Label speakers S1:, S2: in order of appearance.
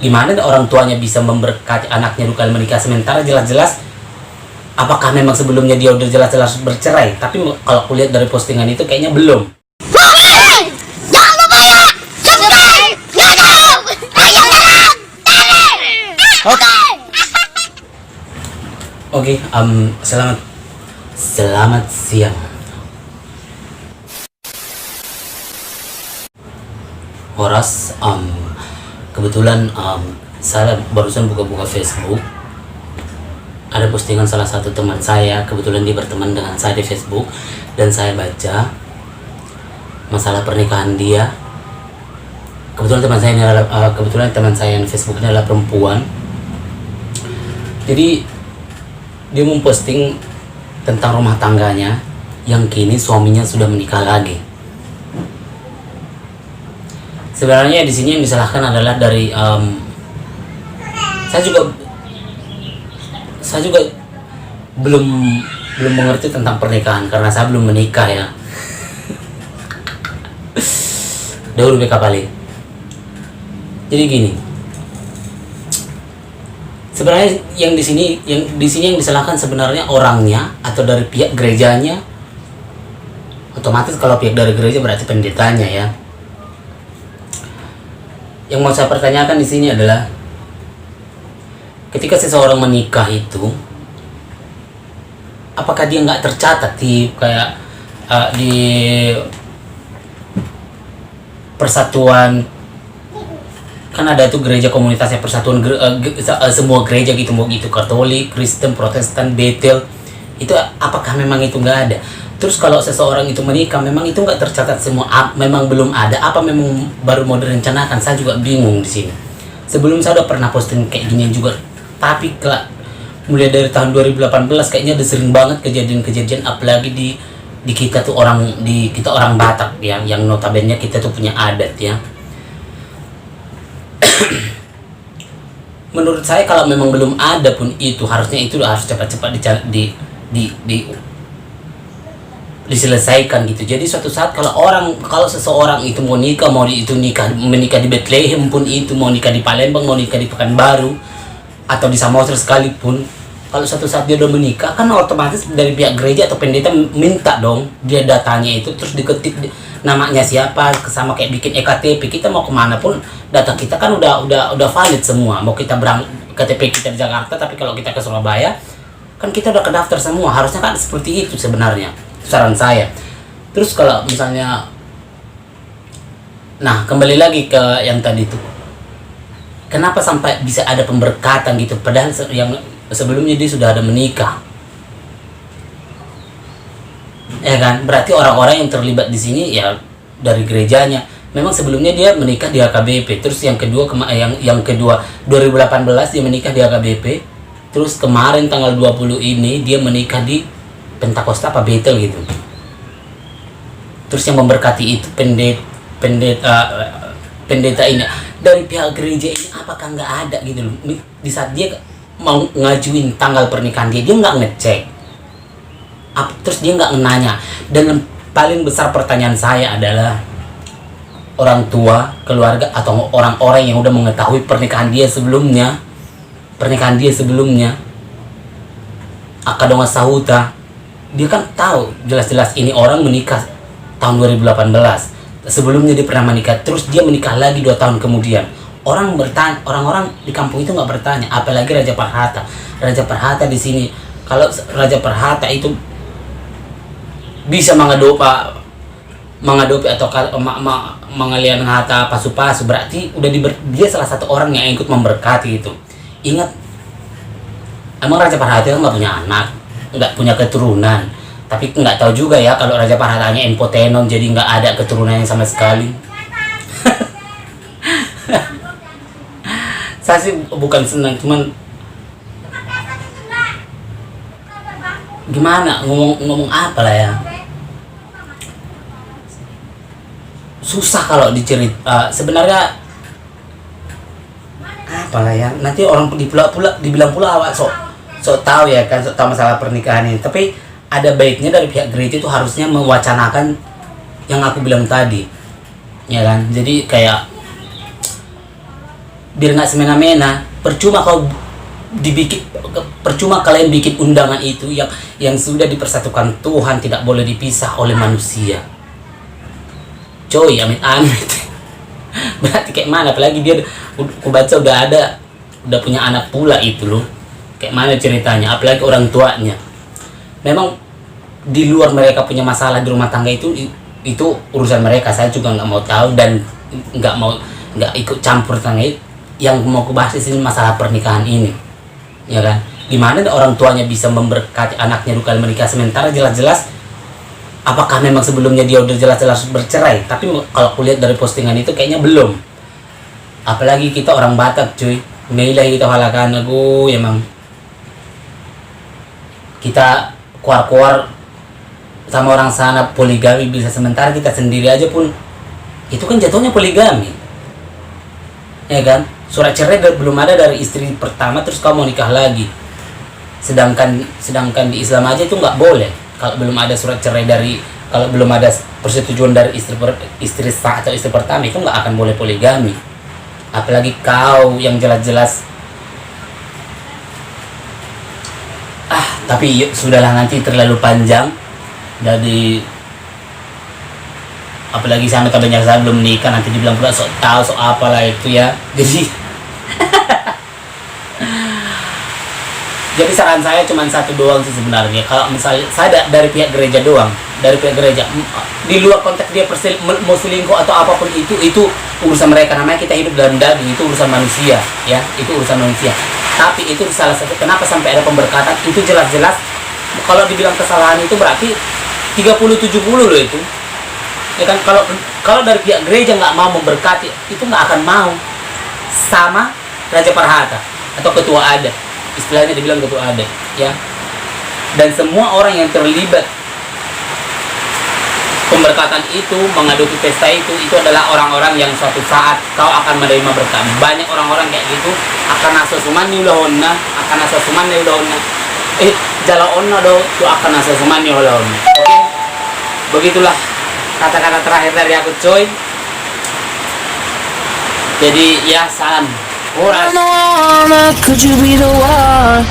S1: Gimana orang tuanya bisa memberkati anaknya dua kali menikah, sementara jelas-jelas apakah memang sebelumnya dia udah jelas-jelas bercerai? Tapi kalau aku lihat dari postingan itu kayaknya belum.
S2: Jangan lupa ya, subscribe, YouTube, ayo dorong, oke.
S1: Oke, selamat siang. Horas, kebetulan saya barusan buka-buka Facebook. Ada postingan salah satu teman saya, kebetulan dia berteman dengan saya di Facebook, dan saya baca masalah pernikahan dia. Kebetulan teman saya yang Facebooknya adalah perempuan. Jadi dia memposting tentang rumah tangganya yang kini suaminya sudah menikah lagi. Sebenarnya di sini yang disalahkan adalah dari saya juga belum mengerti tentang pernikahan karena saya belum menikah ya. Dahulu BK Pali. Jadi gini. Sebenarnya yang di sini yang disalahkan sebenarnya orangnya atau dari pihak gerejanya. Otomatis kalau pihak dari gereja berarti pendetanya ya. Yang mau saya pertanyakan di sini adalah ketika seseorang menikah itu, apakah dia nggak tercatat di di persatuan? Kan ada tuh gereja komunitasnya, persatuan semua gereja gitu, mau gitu Katolik, Kristen, Protestan, Bethel, itu apakah memang itu nggak ada? Terus kalau seseorang itu menikah, memang itu nggak tercatat semua, memang belum ada, apa memang baru mau direncanakan? Saya juga bingung di sini. Sebelum saya udah pernah posting kayak gini juga, tapi mulai dari tahun 2018 kayaknya udah sering banget kejadian-kejadian, apalagi di kita tuh kita orang Batak ya, yang notabene kita tuh punya adat ya. Menurut saya kalau memang belum ada pun itu harusnya itu harus cepat-cepat diselesaikan gitu. Jadi suatu saat kalau seseorang itu mau nikah, menikah di Bethlehem pun itu, mau nikah di Palembang, mau nikah di Pekanbaru atau di Samosir sekalipun, kalau suatu saat dia udah menikah kan otomatis dari pihak gereja atau pendeta minta dong dia datanya itu, terus diketik namanya siapa, sama kayak bikin EKTP. Kita mau kemana pun data kita kan udah valid semua. Mau kita KTP kita di Jakarta, tapi kalau kita ke Surabaya kan kita udah kedaftar semua. Harusnya kan seperti itu sebenarnya, saran saya. Terus kalau misalnya, nah kembali lagi ke yang tadi tuh, kenapa sampai bisa ada pemberkatan gitu padahal yang sebelumnya dia sudah ada menikah, ya kan? Berarti orang-orang yang terlibat di sini ya dari gerejanya. Memang sebelumnya dia menikah di HKBP, terus yang kedua 2018 dia menikah di HKBP, terus kemarin tanggal 20 ini dia menikah di Pentakosta apa Bethel gitu. Terus yang memberkati itu pendeta ini dari pihak gereja ini, apakah nggak ada gitu loh? Di saat dia mau ngajuin tanggal pernikahan dia nggak ngecek. Terus dia nggak nanya. Dan yang paling besar pertanyaan saya adalah orang tua, keluarga, atau orang-orang yang udah mengetahui pernikahan dia sebelumnya, Akadonga Sahuta, dia kan tahu jelas-jelas ini orang menikah tahun 2018. Sebelumnya dia pernah menikah, terus dia menikah lagi 2 tahun kemudian. Orang-orang di kampung itu nggak bertanya, apalagi Raja Parhata. Raja Parhata di sini, kalau Raja Parhata itu bisa mengadopi atau mengalian hata pasu-pasu, berarti udah dia salah satu orang yang ikut memberkati itu. Ingat, emang Raja Parhata nggak punya anak, nggak punya keturunan, tapi nggak tahu juga ya kalau Raja Parhatanya impotenon, jadi nggak ada keturunannya sama sekali. Saya sih bukan senang, cuman gimana ngomong apa lah ya, susah kalau dicerita. Sebenarnya apalah ya, nanti orang dibilang pula awak sok tahu ya kan, sok tahu masalah pernikahan ini. Tapi ada baiknya dari pihak gereja itu harusnya mewacanakan yang aku bilang tadi, ya kan? Jadi kayak biar nggak semena-mena. Percuma kalian bikin undangan itu yang sudah dipersatukan Tuhan, tidak boleh dipisah oleh manusia. Coy, amit-amit. Berarti kayak mana? Apalagi dia, aku baca udah punya anak pula itu loh. Kayak mana ceritanya? Apalagi orang tuanya. Memang di luar mereka punya masalah di rumah tangga itu urusan mereka. Saya juga nggak mau tahu dan nggak ikut campur tangga. Yang mau kubahas di sini masalah pernikahan ini, ya kan? Gimana orang tuanya bisa memberkati anaknya dukal menikah, sementara jelas-jelas apakah memang sebelumnya dia udah jelas-jelas bercerai? Tapi kalau kulihat dari postingan itu kayaknya belum. Apalagi kita orang Batak, cuy. Nilai kita halakan aku emang kita keluar sama orang sana poligami bisa, sementara kita sendiri aja pun itu kan jatuhnya poligami, ya kan? Surat cerai belum ada dari istri pertama, terus kamu mau nikah lagi. Sedangkan di Islam aja itu nggak boleh. Kalau belum ada surat cerai kalau belum ada persetujuan dari istri sah atau istri pertama, itu nggak akan boleh poligami. Apalagi kau yang jelas-jelas tapi sudahlah, nanti terlalu panjang. Jadi apalagi sama banyak saya belum menikah, nanti dibilang pula sok tahu sok apalah itu ya. Jadi saran saya cuma satu doang sih sebenarnya. Kalau misalnya saya dari pihak gereja doang, di luar konteks dia mau selingkuh atau apapun itu urusan mereka. Namanya kita hidup dalam daging, itu urusan manusia, ya, itu urusan manusia. Tapi itu salah satu kenapa sampai ada pemberkatan, itu jelas-jelas kalau dibilang kesalahan itu berarti 30-70 loh itu. Ya kan, kalau dari pihak gereja nggak mau memberkati, itu nggak akan mau sama Raja Parhata atau ketua adat, istilahnya dibilang ketua adat, ya. Dan semua orang yang terlibat pemberkatan itu, mengaduki pesta itu adalah orang-orang yang suatu saat kau akan menerima berkat. Banyak orang-orang kayak gitu, akan asosumani ulahonna, jala onna do tu akan asosumani ulahonna. Oke, begitulah kata-kata terakhir dari aku, coy. Jadi ya, salam.
S2: Could you be the one?